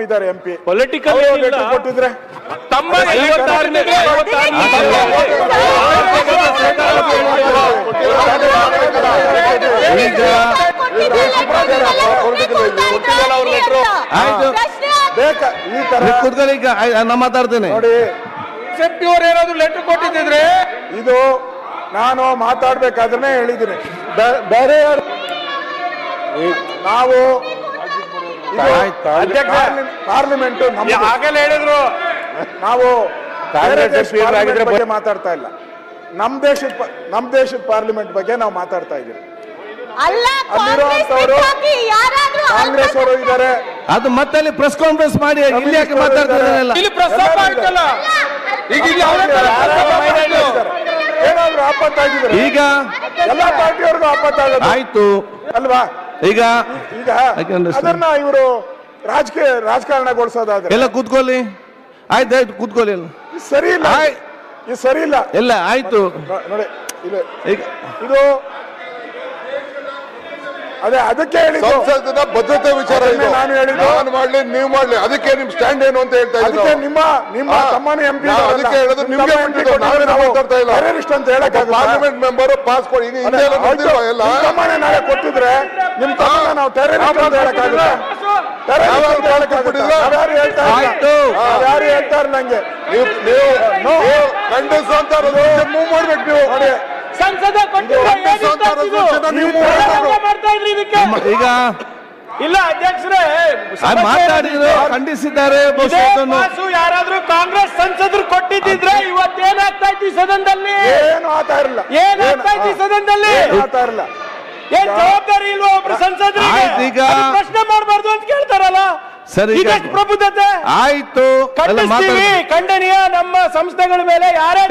ಇದ್ದಾರೆ MP political ಕೊಟ್ಟಿದ್ರೆ ತಮ್ಮ ಮಾತಾಡ್ತೇನೆ ನೋಡಿ, ಏನಾದ್ರು ಲೆಟರ್ ಕೊಟ್ಟಿದ್ರೆ ಇದು ನಾನು ಮಾತಾಡ್ಬೇಕಾದ್ರೆ ಹೇಳಿದ್ದೀನಿ. ಬೇರೆ ನಾವು ಪಾರ್ಲಿಮೆಂಟ್ ಆಗಲೇ ಹೇಳಿದ್ರು, ನಾವು ಬಗ್ಗೆ ಮಾತಾಡ್ತಾ ಇಲ್ಲ. ನಮ್ ದೇಶದ ಪಾರ್ಲಿಮೆಂಟ್ ಬಗ್ಗೆ ನಾವು ಮಾತಾಡ್ತಾ ಇದ್ದೀವಿ. ಅಲ್ಲಿರುವಂತವರು ಕಾಂಗ್ರೆಸ್ ಅವರು ಇದ್ದಾರೆ. ಅದು ಮತ್ತೆ ಅಲ್ಲಿ ಪ್ರೆಸ್ ಕಾನ್ಫರೆನ್ಸ್ ಮಾಡಿ ಇಲ್ಲಿ ಯಾಕೆ ಮಾತಾಡ್ತಿದ್ದಾರಲ್ಲ? ಏನಾದ್ರು ಆಪತ್ತಾಗಿದ್ರೆ ಈಗ ಎಲ್ಲಾ ಪಾರ್ಟಿಯವ್ರಿಗೂ ಆಪತ್ತಾಗೋದು ಆಯ್ತು ಅಲ್ವಾ? ಈಗ ಅದನ್ನ ಇವರು ರಾಜಕಾರಣಗೊಳಿಸೋದಾದ್ರೆ ಎಲ್ಲ ಕೂತ್ಕೊಳ್ಳಿ. ಆಯ್ತು ಕೂತ್ಕೊಳ್ಳಿ. ಸರಿ ಇಲ್ಲ, ಇದು ಸರಿ ಇಲ್ಲ. ಎಲ್ಲ ಆಯ್ತು ನೋಡಿ, ಇದು ಅದೇ ಅದಕ್ಕೆ ಸಂಸದದ ಭದ್ರತೆ ವಿಚಾರ ನಾನು ಹೇಳಿದ್ದು. ನಾನು ಮಾಡ್ಲಿ, ನೀವು ಮಾಡ್ಲಿ, ಅದಕ್ಕೆ ನಿಮ್ ಸ್ಟ್ಯಾಂಡ್ ಏನು ಅಂತ ಹೇಳ್ತಾ ಇದ್ದೀನಿ. ನಿಮ್ಮ ತಮ್ಮನ ಎಂಪಿ ಅದಕ್ಕೆ ಹೇಳೋದು ನಿಮ್ಗೆ ಮಾತಾಡ್ತಾ ಇಲ್ಲ. ಅಂತ ಹೇಳಕ್ ಪಾರ್ಲಿಮೆಂಟ್ ಮೆಂಬರ್ ಪಾಸ್ ಕೊಡಿ. ಎಲ್ಲ ತಮ್ಮನೇ ನಾಳೆ ಕೊಟ್ಟಿದ್ರೆ ನಿಮ್ ತಮ್ಮನ ನಾವು ಟೆರರಿಸ್ಟ್ ಅಂತ ಹೇಳಕ್ಕಾಗುತ್ತೆ? ಯಾರು ಹೇಳ್ತಾರೆ ನಂಗೆ? ನೀವು ಖಂಡಿಸುವಂತ ಮೂವ್ ಮಾಡ್ಬೇಕು. ನೀವು ನೋಡಿ, ಸಂಸದ ಈಗ ಇಲ್ಲ ಅಧ್ಯಕ್ಷರೇ ಮಾತಾಡಿದ್ರು, ಖಂಡಿಸಿದ್ದಾರೆ. ಯಾರಾದ್ರೂ ಕಾಂಗ್ರೆಸ್ ಸಂಸದರು ಕೊಟ್ಟಿದ್ರೆ ಇವತ್ತೇನಾಗ್ತಾ ಇತ್ತು ಸದನದಲ್ಲಿ? ಏನು ಆಗ್ತಾ ಇರಲಿಲ್ಲ. ಏನಾಗ್ತಾ ಇತ್ತು ಸದನದಲ್ಲಿ? ಆಗ್ತಾ ಇರಲಿಲ್ಲ. ಏನ್ ಜವಾಬ್ದಾರಿ ಇಲ್ವಾ ಒಬ್ರು ಸಂಸದರಿಗೆ? ಪ್ರಶ್ನೆ ಮಾಡಬಾರ್ದು ಅಂತ ಕೇಳ್ತಾರಲ್ಲ. ಸರಿ, ಪ್ರಬುದ್ಧತೆ ಆಯ್ತು, ಖಂಡಿಸ್ತೀವಿ. ಖಂಡನೀಯ. ನಮ್ಮ ಸಂಸ್ಥೆಗಳ ಮೇಲೆ ಯಾರೇ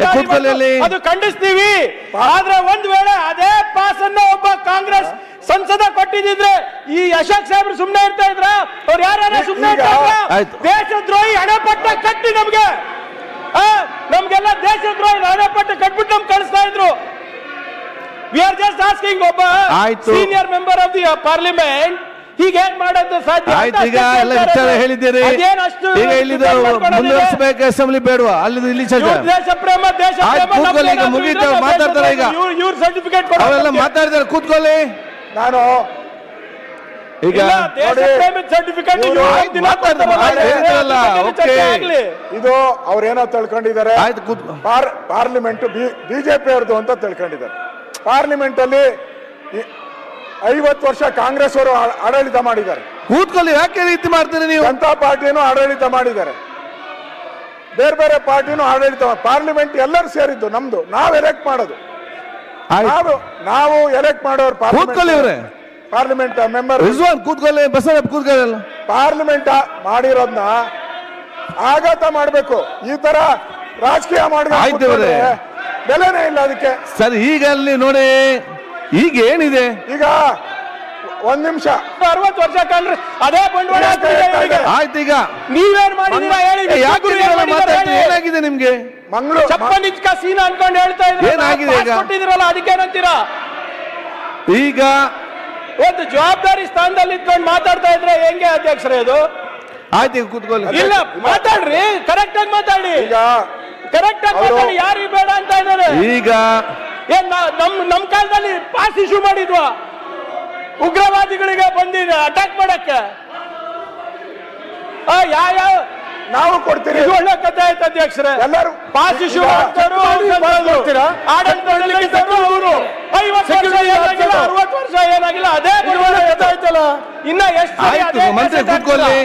ಅದು ಖಂಡಿಸ್ತೀವಿ. ಆದ್ರೆ ಒಂದ್ ವೇಳೆ ಅದೇ ಪಾಸ್ ಅನ್ನ ಒಬ್ಬ ಕಾಂಗ್ರೆಸ್ ಸಂಸದ ಕೊಟ್ಟಿದ್ರೆ ಈ ಅಶೋಕ್ ಸಾಹೇಬ್ರು ಸುಮ್ನೆ ಇರ್ತಾ ಇದ್ರ? ಅವ್ರು ಯಾರು ಸುಮ್ನೆ ಇರ್ತಾ ಇದ್ರ? ದೇಶದ್ರೋಹಿ ಹಣಪಟ್ಟ ಕಟ್ಟಿ ನಮ್ಗೆಲ್ಲ ದೇಶದ್ರೋಹಿ ಹಣಪಟ್ಟ ಕಟ್ಬಿಟ್ಟು ನಮ್ಗೆ ಕಳಿಸ್ತಾ ಇದ್ರು. ವಿ ಆರ್ ಜಸ್ಟ್ ಆಸ್ಕಿಂಗ್ ಒಬ್ಬ senior member of the parliament ಹೀಗೆ ಮಾಡೋದು ಸಾಧ್ಯ? ಈಗ ಎಲ್ಲ ವಿಚಾರ ಹೇಳಿದ್ದೀರಿ. ಈಗ ಇಲ್ಲಿ ಮುಂದುವರಿಸಬೇಕು. ಅಸೆಂಬ್ಲಿ ಬೇಡವಾ? ಅಲ್ಲಿ ಇಲ್ಲಿ ದೇಶ ಪ್ರೇಮ ಈಗ ಮುಗೀತು. ಮಾತಾಡ್ತಾರೆ. ಈಗ ಇವ್ರ ಸರ್ಟಿಫಿಕೇಟ್ ಅವೆಲ್ಲ ಮಾತಾಡಿದಾರೆ. ಕೂತ್ಕೊಳ್ಳಿ. ನಾನು ಈಗ ಸರ್ಟಿಫಿಕೇಟ್ ಇದು ಅವ್ರೇನೋ ತಿಳ್ಕೊಂಡಿದ್ದಾರೆ. ಪಾರ್ಲಿಮೆಂಟ್ ಬಿಜೆಪಿ ಅವ್ರದ್ದು ಅಂತ ತಿಳ್ಕೊಂಡಿದ್ದಾರೆ. ಪಾರ್ಲಿಮೆಂಟ್ ಅಲ್ಲಿ 50 ವರ್ಷ ಕಾಂಗ್ರೆಸ್ ಅವರು ಆಡಳಿತ ಮಾಡಿದ್ದಾರೆ. ಕೂತ್ಕೊಳ್ಳಿ. ಯಾಕೆ ರೀತಿ ಮಾಡ್ತೀರಿ ನೀವು? ಜನತಾ ಪಾರ್ಟಿನೂ ಆಡಳಿತ ಮಾಡಿದ್ದಾರೆ, ಬೇರೆ ಬೇರೆ ಪಾರ್ಟಿನೂ ಆಡಳಿತ. ಪಾರ್ಲಿಮೆಂಟ್ ಎಲ್ಲರೂ ಸೇರಿದ್ದು ನಮ್ದು. ನಾವು ಎಲೆಕ್ಟ್ ಮಾಡೋದು, ನಾವು ಎಲೆಕ್ಟ್ ಮಾಡೋರು. ಪಾರ್ಲಿಮೆಂಟ್ ಮೆಂಬರ್ ಕೂತ್ಕೊಳ್ಳಿ. ಬಸವಪ್ಪ ಕೂತ್ಕೊಳ್ಳಿ. ಪಾರ್ಲಿಮೆಂಟ್ ಮಾಡಿರೋದ್ನ ಆಘಾತ ಮಾಡ್ಬೇಕು. ಈ ತರ ರಾಜಕೀಯ ಮಾಡಿದ್ರೆ ಬೆಲೆನೇ ಇಲ್ಲ ಅದಕ್ಕೆ. ಸರಿ, ಈಗ ಅಲ್ಲಿ ನೋಡಿ, ಈಗ ಏನಿದೆ? ಈಗ ಒಂದ್ ನಿಮಿಷ. 60 ವರ್ಷ ಕಾಂಗ್ರೆಸ್ ಅದೇ ಬಂಡವಾಳ ಆಯ್ತು. ಈಗ ನೀವೇನ್ ಮಾಡಿದೀರಾ ಹೇಳಿ? ಏನಾಗಿದೆ ನಿಮ್ಗೆ? ಮಂಗಳೂರು ಚಪ್ಪನಿಚ್ಕ ಸೀನಾ ಅನ್ಕೊಂಡು ಹೇಳ್ತಾ ಇದ್ರೆ ಏನಾಗಿದೆ? ಕೊಟ್ಟಿದ್ರಲ್ಲ, ಅದಕ್ಕೇನಂತೀರಾ? ಈಗ ಒಂದು ಜವಾಬ್ದಾರಿ ಸ್ಥಾನದಲ್ಲಿ ಇಟ್ಕೊಂಡು ಮಾತಾಡ್ತಾ ಇದ್ರೆ ಹೆಂಗೆ ಅಧ್ಯಕ್ಷರೇ ಇದು? ಆಯ್ತು, ಈಗ ಕೂತ್ಕೊಳ್ಳಿ. ಇಲ್ಲ, ಮಾತಾಡ್ರಿ, ಕರೆಕ್ಟ್ ಆಗಿ ಮಾತಾಡಿ. ಈಗ ಕರೆಕ್ಟ್ ಆಗಿ ಮಾತಾಡಿ. ಯಾರಿಗೆ ಬೇಡ ಅಂತ ಇದ್ದಾರೆ? ಈಗ ಏನ್ ನಮ್ ಕಾಲದಲ್ಲಿ ಪಾಸ್ ಇಶ್ಯೂ ಮಾಡಿದ್ವಾ ಉಗ್ರವಾದಿಗಳಿಗೆ ಬಂದಿದೆ ಅಟ್ಯಾಕ್ ಮಾಡಕ್ಕೆ? ಯಾವ ನಾವು ಕೊಡ್ತೀರಿ. ಇದು ಒಳ್ಳೆ ಕಥೆ ಆಯ್ತು ಅಧ್ಯಕ್ಷರೇ. ಎಲ್ಲರೂ ಪಾಸ್ ಇಶ್ಯೂ ಮಾಡ್ತಾರೋ ಆಡಳಿತ ಅವರು 50 ವರ್ಷ ಏನಾಗಿಲ್ಲ, 60 ವರ್ಷ ಏನಾಗಿಲ್ಲ, ಅದೇ ಕಥೆ ಆಯ್ತಲ್ಲ. ಇನ್ನ ಎಷ್ಟು ಮಂತ್ರಿ ಕೂತ್ಕೊಳ್ಳಿ.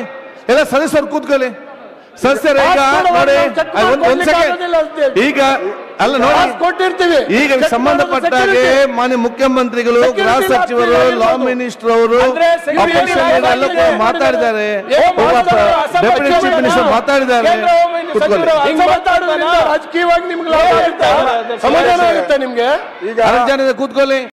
ಎಲ್ಲ ಸದಸ್ಯರು ಕೂತ್ಕೊಳ್ಳಿ. ಸದಸ್ಯರು ಈಗ ನೋಡಿ, ಒಂದ್ ಸೆಕೆಂಡ್. ಈಗ ಅಲ್ಲ ನೋಡಿ, ಕೊಟ್ಟಿರ್ತೀವಿ. ಈಗ ಸಂಬಂಧಪಟ್ಟಾಗೆ ಮಾನ್ಯ ಮುಖ್ಯಮಂತ್ರಿಗಳು, ಗೃಹ ಸಚಿವರು, ಲಾ ಮಿನಿಸ್ಟರ್ ಅವರು ಮಾತಾಡಿದ್ದಾರೆ. ಡೆಪ್ಯೂಟಿ ಚೀಫ್ ಮಿನಿಸ್ಟರ್ ಮಾತಾಡಿದ್ದಾರೆ. ರಾಜಕೀಯವಾಗಿ ನಿಮ್ಗೆ ಸಮಾಧಾನ ಆಗುತ್ತೆ ನಿಮ್ಗೆ? ಈಗ 6 ಜನ ಕೂತ್ಕೊಳ್ಳಿ.